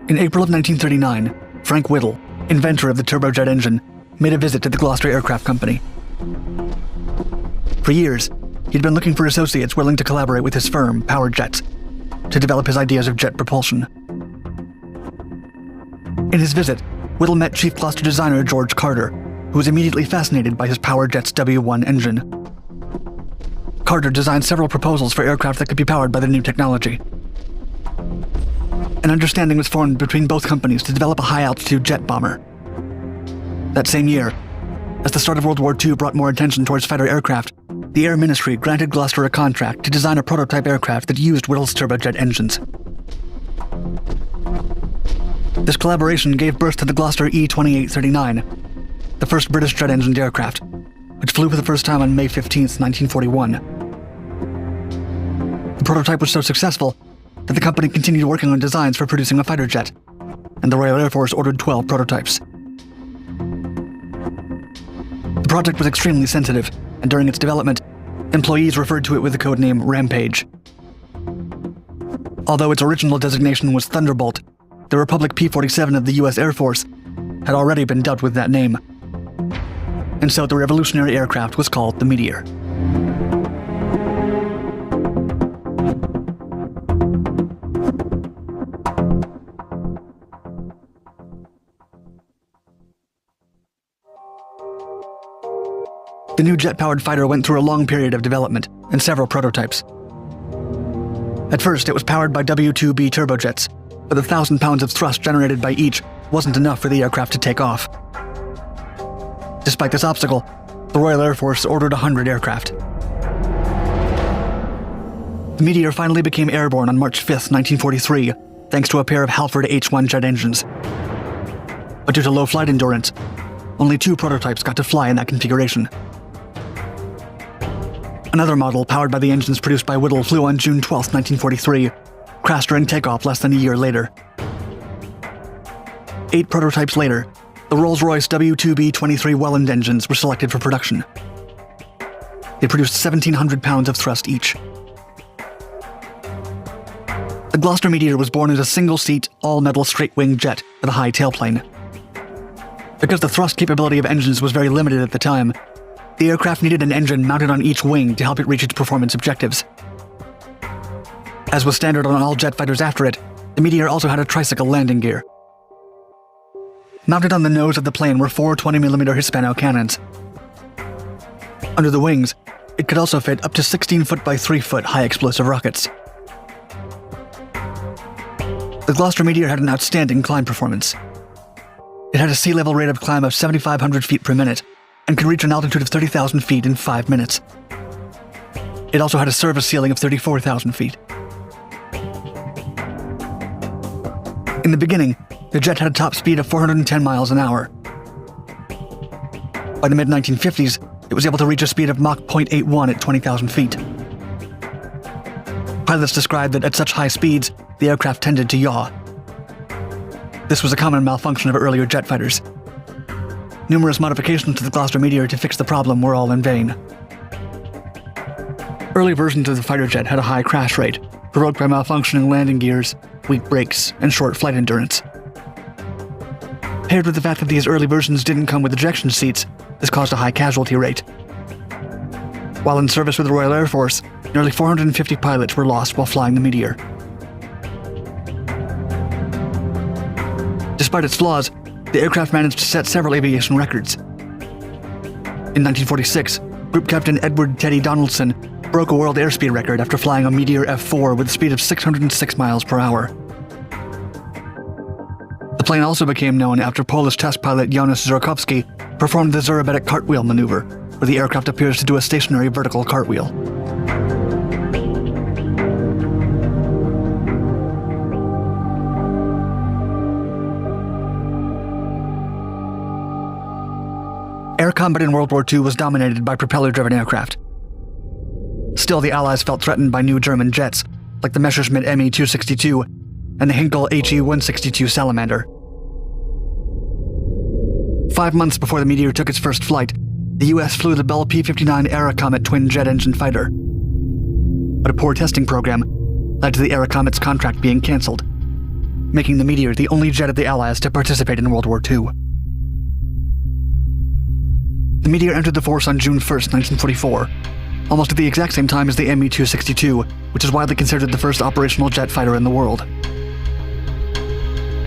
In April of 1939, Frank Whittle, inventor of the turbojet engine, made a visit to the Gloster Aircraft Company. For years, he'd been looking for associates willing to collaborate with his firm, Power Jets, to develop his ideas of jet propulsion. In his visit, Whittle met Chief Gloster designer George Carter, who was immediately fascinated by his Power Jet's W1 engine. Carter designed several proposals for aircraft that could be powered by the new technology. An understanding was formed between both companies to develop a high-altitude jet bomber. That same year, as the start of World War II brought more attention towards fighter aircraft, the Air Ministry granted Gloster a contract to design a prototype aircraft that used Whittle's turbojet engines. This collaboration gave birth to the Gloster E-2839, the first British jet-engined aircraft, which flew for the first time on May 15, 1941. The prototype was so successful that the company continued working on designs for producing a fighter jet, and the Royal Air Force ordered 12 prototypes. The project was extremely sensitive, and during its development, employees referred to it with the code name Rampage. Although its original designation was Thunderbolt, the Republic P-47 of the U.S. Air Force had already been dubbed with that name, and so the revolutionary aircraft was called the Meteor. The new jet-powered fighter went through a long period of development and several prototypes. At first, it was powered by W2B turbojets, but the 1,000 pounds of thrust generated by each wasn't enough for the aircraft to take off. Despite this obstacle, the Royal Air Force ordered 100 aircraft. The Meteor finally became airborne on March 5, 1943, thanks to a pair of Halford H-1 jet engines. But due to low flight endurance, only 2 prototypes got to fly in that configuration. Another model, powered by the engines produced by Whittle, flew on June 12, 1943, crashed during takeoff less than a year later. 8 prototypes later, the Rolls-Royce W2B-23 Welland engines were selected for production. They produced 1,700 pounds of thrust each. The Gloster Meteor was born as a single-seat, all-metal straight-wing jet with a high tailplane. Because the thrust capability of engines was very limited at the time, the aircraft needed an engine mounted on each wing to help it reach its performance objectives. As was standard on all jet fighters after it, the Meteor also had a tricycle landing gear. Mounted on the nose of the plane were 4 20mm Hispano cannons. Under the wings, it could also fit up to 16-foot by 3-foot high-explosive rockets. The Gloster Meteor had an outstanding climb performance. It had a sea level rate of climb of 7,500 feet per minute, and could reach an altitude of 30,000 feet in 5 minutes. It also had a service ceiling of 34,000 feet. In the beginning, the jet had a top speed of 410 miles an hour. By the mid-1950s, it was able to reach a speed of Mach 0.81 at 20,000 feet. Pilots described that at such high speeds, the aircraft tended to yaw. This was a common malfunction of earlier jet fighters. Numerous modifications to the Gloster Meteor to fix the problem were all in vain. Early versions of the fighter jet had a high crash rate, provoked by malfunctioning landing gears, weak brakes, and short flight endurance. Paired with the fact that these early versions didn't come with ejection seats, this caused a high casualty rate. While in service with the Royal Air Force, nearly 450 pilots were lost while flying the Meteor. Despite its flaws, the aircraft managed to set several aviation records. In 1946, Group Captain Edward Teddy Donaldson broke a world airspeed record after flying a Meteor F-4 with a speed of 606 miles per hour. The plane also became known after Polish test pilot Jonas Żurkowski performed the Zorobetic cartwheel maneuver, where the aircraft appears to do a stationary vertical cartwheel. Air combat in World War II was dominated by propeller-driven aircraft. Still, the Allies felt threatened by new German jets, like the Messerschmitt Me-262 and the Heinkel He-162 Salamander. 5 months before the Meteor took its first flight, the U.S. flew the Bell P-59 Aerocomet twin-jet engine fighter. But a poor testing program led to the Aerocomet's contract being canceled. making the Meteor the only jet of the Allies to participate in World War II. The Meteor entered the force on June 1, 1944, almost at the exact same time as the Me-262, which is widely considered the first operational jet fighter in the world.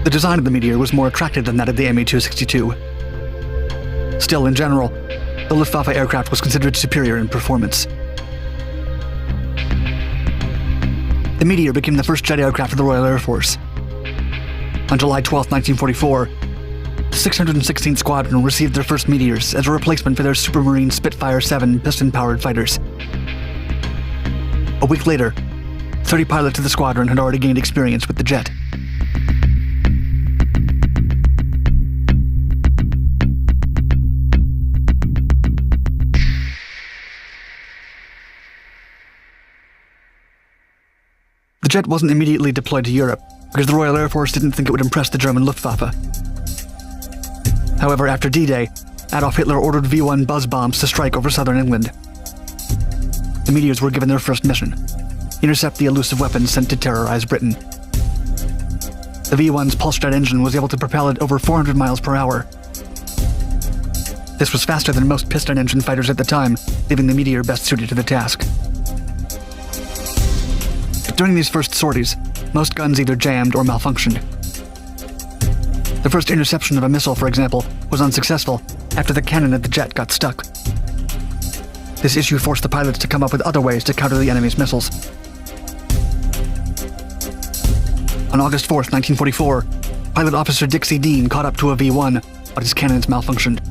The design of the Meteor was more attractive than that of the Me-262. Still, in general, the Luftwaffe aircraft was considered superior in performance. The Meteor became the first jet aircraft of the Royal Air Force. On July 12, 1944, the 616th Squadron received their first Meteors as a replacement for their Supermarine Spitfire 7 piston-powered fighters. A week later, 30 pilots of the squadron had already gained experience with the jet. The jet wasn't immediately deployed to Europe because the Royal Air Force didn't think it would impress the German Luftwaffe. However, after D-Day, Adolf Hitler ordered V-1 buzz bombs to strike over southern England. The Meteors were given their first mission: intercept the elusive weapons sent to terrorize Britain. The V-1's pulse jet engine was able to propel it over 400 miles per hour. This was faster than most piston engine fighters at the time, leaving the Meteor best suited to the task. But during these first sorties, most guns either jammed or malfunctioned. The first interception of a missile, for example, was unsuccessful after the cannon at the jet got stuck. This issue forced the pilots to come up with other ways to counter the enemy's missiles. On August 4, 1944, pilot officer Dixie Dean caught up to a V-1, but his cannons malfunctioned.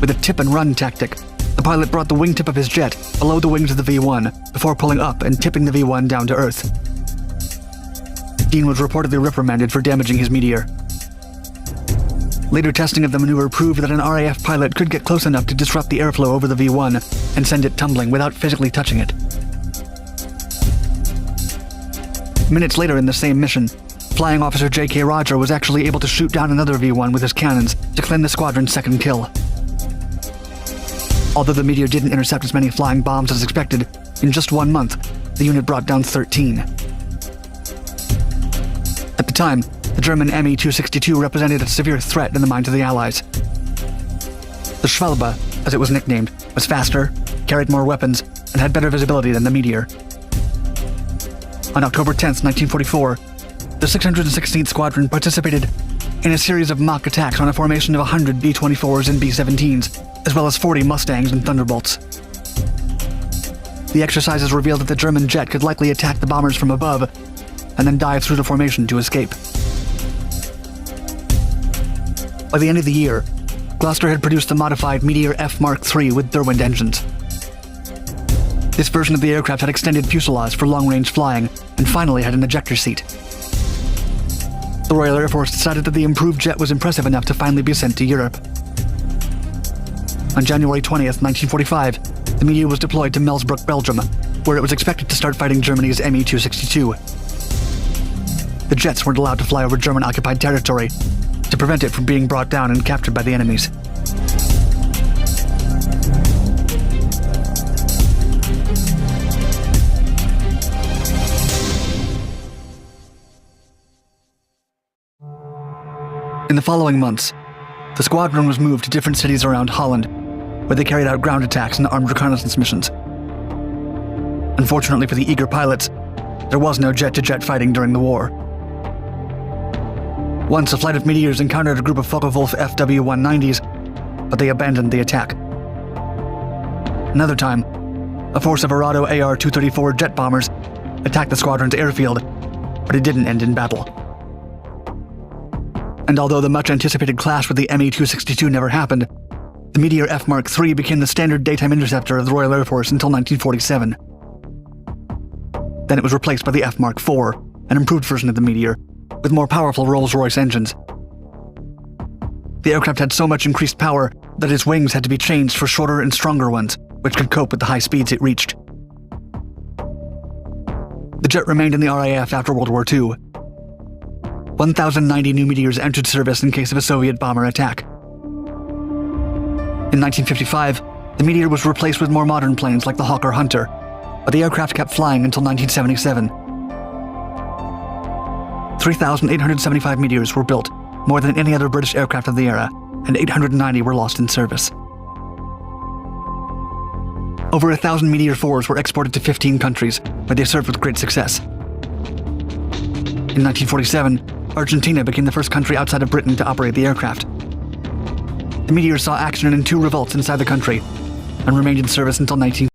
With a tip-and-run tactic, the pilot brought the wingtip of his jet below the wings of the V-1 before pulling up and tipping the V-1 down to Earth. Dean was reportedly reprimanded for damaging his Meteor. Later testing of the maneuver proved that an RAF pilot could get close enough to disrupt the airflow over the V-1 and send it tumbling without physically touching it. Minutes later in the same mission, flying officer J.K. Roger was actually able to shoot down another V-1 with his cannons to claim the squadron's second kill. Although the Meteor didn't intercept as many flying bombs as expected, in just 1 month, the unit brought down 13. At the time, the German Me-262 represented a severe threat in the minds of the Allies. The Schwalbe, as it was nicknamed, was faster, carried more weapons, and had better visibility than the Meteor. On October 10, 1944, the 616th Squadron participated in a series of mock attacks on a formation of 100 B-24s and B-17s, as well as 40 Mustangs and Thunderbolts. The exercises revealed that the German jet could likely attack the bombers from above, and then dive through the formation to escape. By the end of the year, Gloster had produced the modified Meteor F Mark III with Derwent engines. This version of the aircraft had extended fuselages for long-range flying, and finally had an ejector seat. The Royal Air Force decided that the improved jet was impressive enough to finally be sent to Europe. On January 20th, 1945, the Meteor was deployed to Melsbrook, Belgium, where it was expected to start fighting Germany's Me-262. The jets weren't allowed to fly over German-occupied territory to prevent it from being brought down and captured by the enemies. In the following months, the squadron was moved to different cities around Holland, where they carried out ground attacks and armed reconnaissance missions. Unfortunately for the eager pilots, there was no jet-to-jet fighting during the war. Once, a flight of Meteors encountered a group of Focke-Wulf FW-190s, but they abandoned the attack. Another time, a force of Arado AR-234 jet bombers attacked the squadron's airfield, but it didn't end in battle. And although the much-anticipated clash with the Me-262 never happened, the Meteor F Mark III became the standard daytime interceptor of the Royal Air Force until 1947. Then it was replaced by the F Mark IV, an improved version of the Meteor, with more powerful Rolls-Royce engines. The aircraft had so much increased power that its wings had to be changed for shorter and stronger ones, which could cope with the high speeds it reached. The jet remained in the RAF after World War II. 1,090 new Meteors entered service in case of a Soviet bomber attack. In 1955, the Meteor was replaced with more modern planes like the Hawker Hunter, but the aircraft kept flying until 1977. 3,875 Meteors were built, more than any other British aircraft of the era, and 890 were lost in service. Over 1,000 Meteor 4s were exported to 15 countries, where they served with great success. In 1947, Argentina became the first country outside of Britain to operate the aircraft. The Meteor saw action in 2 revolts inside the country, and remained in service until